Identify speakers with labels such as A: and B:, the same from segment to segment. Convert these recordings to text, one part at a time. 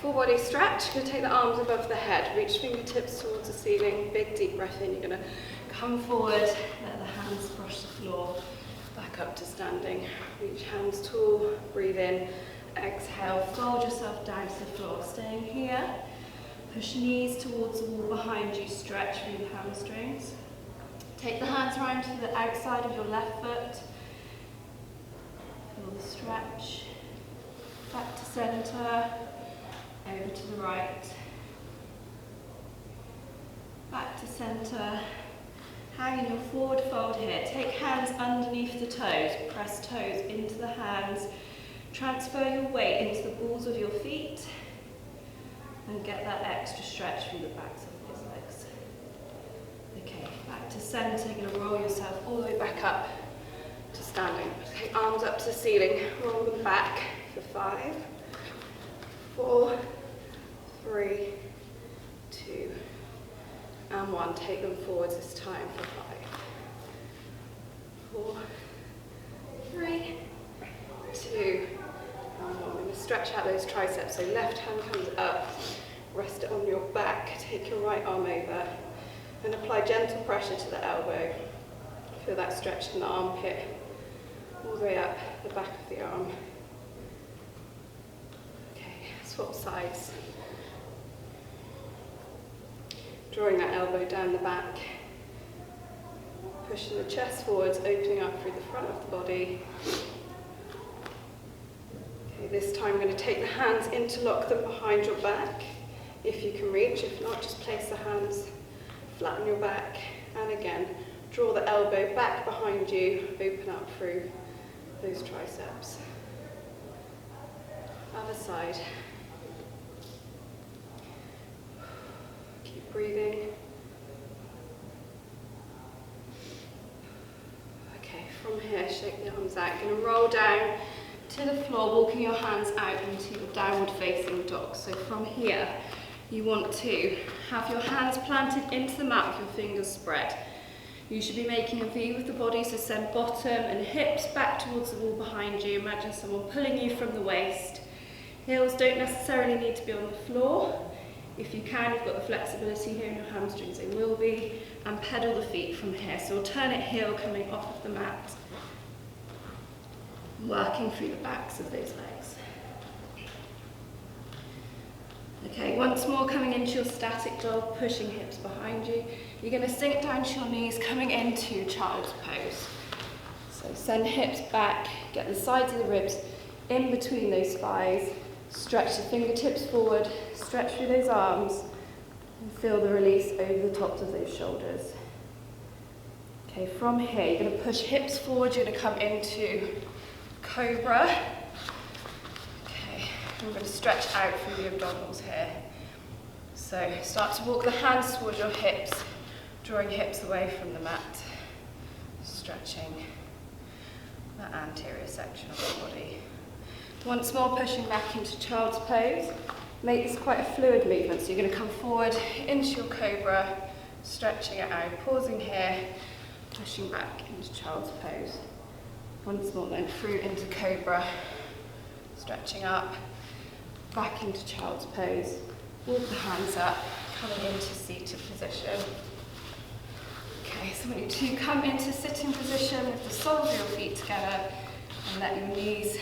A: full body stretch. You're going to take the arms above the head, reach fingertips towards the ceiling, big deep breath in. You're going to come forward, let the hands brush the floor, back up to standing. Reach hands tall, breathe in, exhale, fold yourself down to the floor. Staying here, push knees towards the wall behind you, stretch through the hamstrings. Take the hands around to the outside of your left foot. Feel the stretch. Back to centre, over to the right. Back to centre. Hang in your forward fold here. Take hands underneath the toes. Press toes into the hands. Transfer your weight into the balls of your feet. And get that extra stretch through the backs of those legs. Okay, back to centre. You're going to roll yourself all the way back up to standing. Take arms up to the ceiling. Roll them back for 5, 4, 3, 2, and 1. Take them forwards this time for 5, 4, 3, 2, and 1. We're going to stretch out those triceps. So left hand comes up, rest it on your back. Take your right arm over and apply gentle pressure to the elbow. Feel that stretch in the armpit, all the way up the back of the arm. Okay, swap sides. Drawing that elbow down the back, pushing the chest forwards, opening up through the front of the body. Okay, this time I'm going to take the hands, interlock them behind your back, if you can reach. If not, just place the hands flat on your back. And again, draw the elbow back behind you, open up through those triceps. Other side. Keep breathing. Okay, from here, shake the arms out. You're going to roll down to the floor, walking your hands out into your downward facing dog. So from here, you want to have your hands planted into the mat with your fingers spread. You should be making a V with the body, so send bottom and hips back towards the wall behind you. Imagine someone pulling you from the waist. Heels don't necessarily need to be on the floor. If you can, you've got the flexibility here in your hamstrings, they will be. And pedal the feet from here. So alternate heel coming off of the mat. Working through the backs of those legs. Okay, once more coming into your static dog, pushing hips behind you. You're going to sink down to your knees, coming into child's pose. So send hips back, get the sides of the ribs in between those thighs, stretch the fingertips forward, stretch through those arms, and feel the release over the tops of those shoulders. Okay, from here, you're going to push hips forward, you're going to come into Cobra. I'm going to stretch out through the abdominals here. So start to walk the hands towards your hips, drawing hips away from the mat, stretching that anterior section of the body. Once more, pushing back into child's pose. Make this quite a fluid movement, so you're going to come forward into your Cobra, stretching it out, pausing here, pushing back into child's pose. Once more then, through into Cobra, stretching up, back into child's pose, walk the hands up, coming into seated position. Okay, so I want you to come into sitting position with the soles of your feet together and let your knees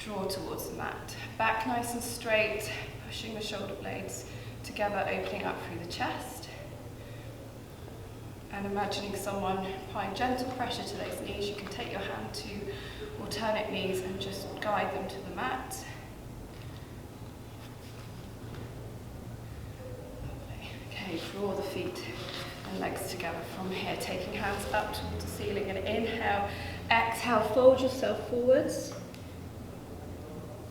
A: draw towards the mat. Back nice and straight, pushing the shoulder blades together, opening up through the chest. And imagining someone applying gentle pressure to those knees. You can take your hand to alternate knees and just guide them to the mat. Okay, draw the feet and legs together from here, taking hands up towards the ceiling, and inhale, exhale, fold yourself forwards.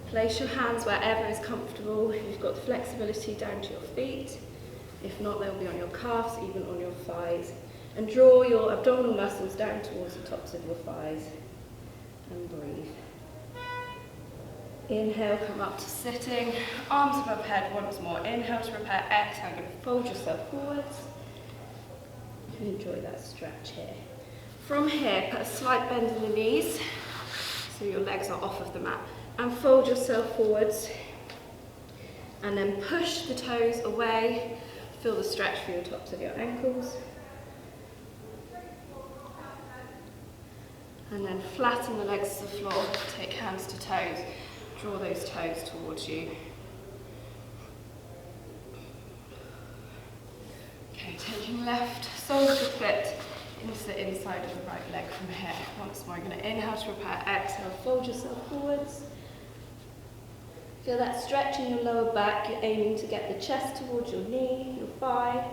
A: Place your hands wherever is comfortable. You've got the flexibility down to your feet. If not, they'll be on your calves, even on your thighs. And draw your abdominal muscles down towards the tops of your thighs. And breathe. Inhale, come up to sitting, arms above head once more. Inhale to prepare, exhale, you're going to fold yourself forwards. And enjoy that stretch here. From here, put a slight bend in the knees, so your legs are off of the mat. And fold yourself forwards. And then push the toes away. Feel the stretch through the tops of your ankles. And then flatten the legs to the floor, take hands to toes, draw those toes towards you. Okay, taking left sole of the foot into the inside of the right leg from here. Once more, you're going to inhale to prepare, exhale, fold yourself forwards. Feel that stretch in your lower back, you're aiming to get the chest towards your knee, your thigh.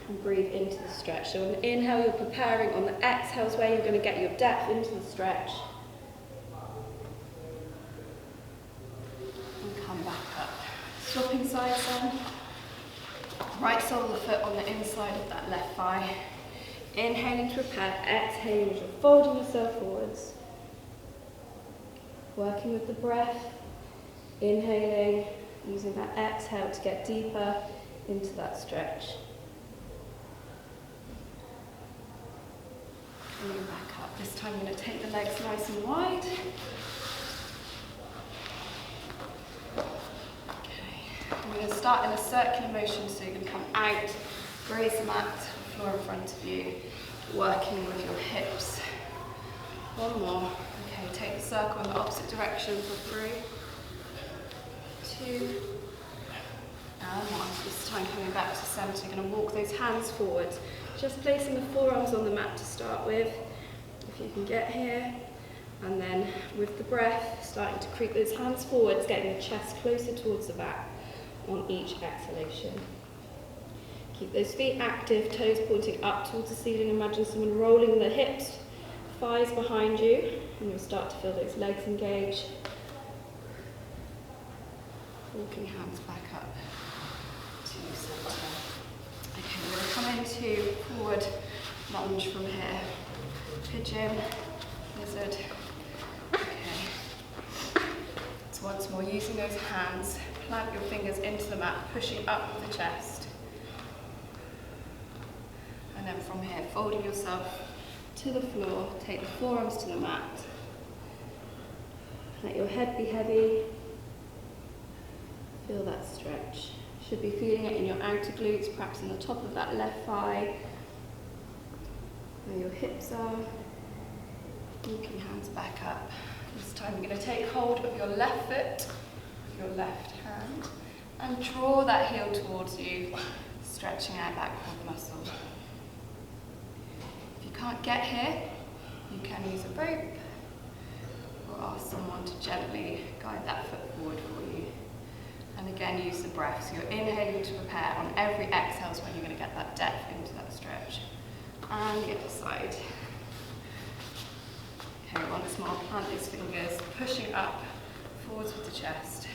A: And breathe into the stretch. So on the inhale, you're preparing. On the exhale is where you're going to get your depth into the stretch. And come back up. Swapping sides then. Right sole of the foot on the inside of that left thigh. Inhaling to prepare, exhaling as you're folding yourself forwards. Working with the breath. Inhaling, using that exhale to get deeper into that stretch. Coming back up. This time I'm going to take the legs nice and wide. Okay. I'm going to start in a circular motion, so you're going to come out, raise the mat, floor in front of you, working with your hips. One more. Okay, take the circle in the opposite direction for 3, 2, and 1. This time coming back to centre, you're going to walk those hands forwards. Just placing the forearms on the mat to start with, if you can get here. And then with the breath, starting to creep those hands forwards, getting the chest closer towards the back on each exhalation. Keep those feet active, toes pointing up towards the ceiling. Imagine someone rolling the hips, thighs behind you, and you'll start to feel those legs engage. Walking hands back up to centre. Okay, we're going to come into forward lunge from here. Pigeon, lizard. Okay. So once more, using those hands, plant your fingers into the mat, pushing up with the chest. And then from here, folding yourself to the floor, take the forearms to the mat. Let your head be heavy. Feel that stretch. Should be feeling it in your outer glutes, perhaps in the top of that left thigh, where your hips are. Walking hands back up. This time you're going to take hold of your left foot with your left hand and draw that heel towards you, stretching out that quad muscle. If you can't get here, you can use a rope or ask someone to gently guide that foot forward for you. And again, use the breath. So you're inhaling to prepare. On every exhale is when you're going to get that depth into that stretch. And the other side. Okay, once more, plant these fingers, pushing up, forwards with the chest.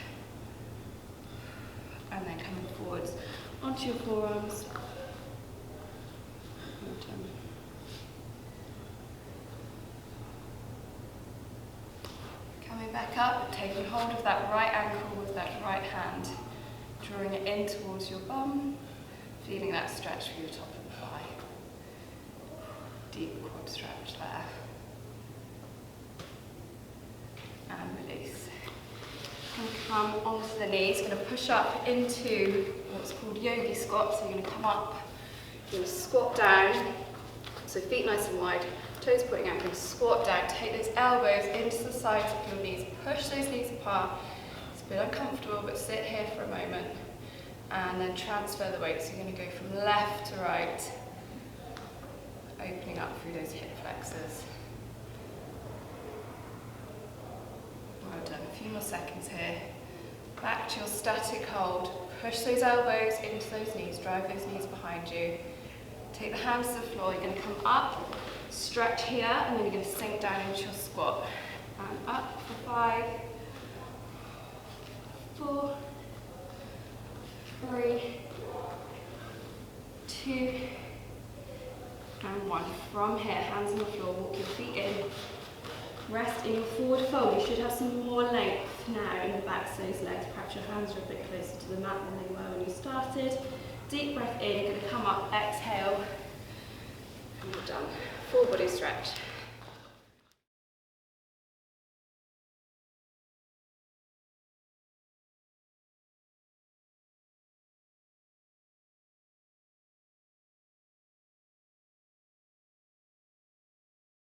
A: And then coming forwards onto your forearms. Coming back up, taking hold of that right ankle with that right hand, drawing it in towards your bum, feeling that stretch through the top of the thigh. Deep quad stretch there. And release. And come onto the knees, going to push up into what's called Yogi squat. So you're going to come up, you're going to squat down, so feet nice and wide, toes pointing out, you're going to squat down, take those elbows into the sides of your knees, push those knees apart. It's a bit uncomfortable, but sit here for a moment, and then transfer the weight. So you're going to go from left to right, opening up through those hip flexors. Well done, a few more seconds here. Back to your static hold, push those elbows into those knees, drive those knees behind you. Take the hands to the floor, you're going to come up, stretch here, and then you're going to sink down into your squat. And up for 5, 4, 3, 2, and 1. From here, hands on the floor, walk your feet in. Rest in your forward fold. You should have some more length now in the backs of those legs. Perhaps your hands are a bit closer to the mat than they were when you started. Deep breath in, you're going to come up, exhale, and you're done. Full body stretch.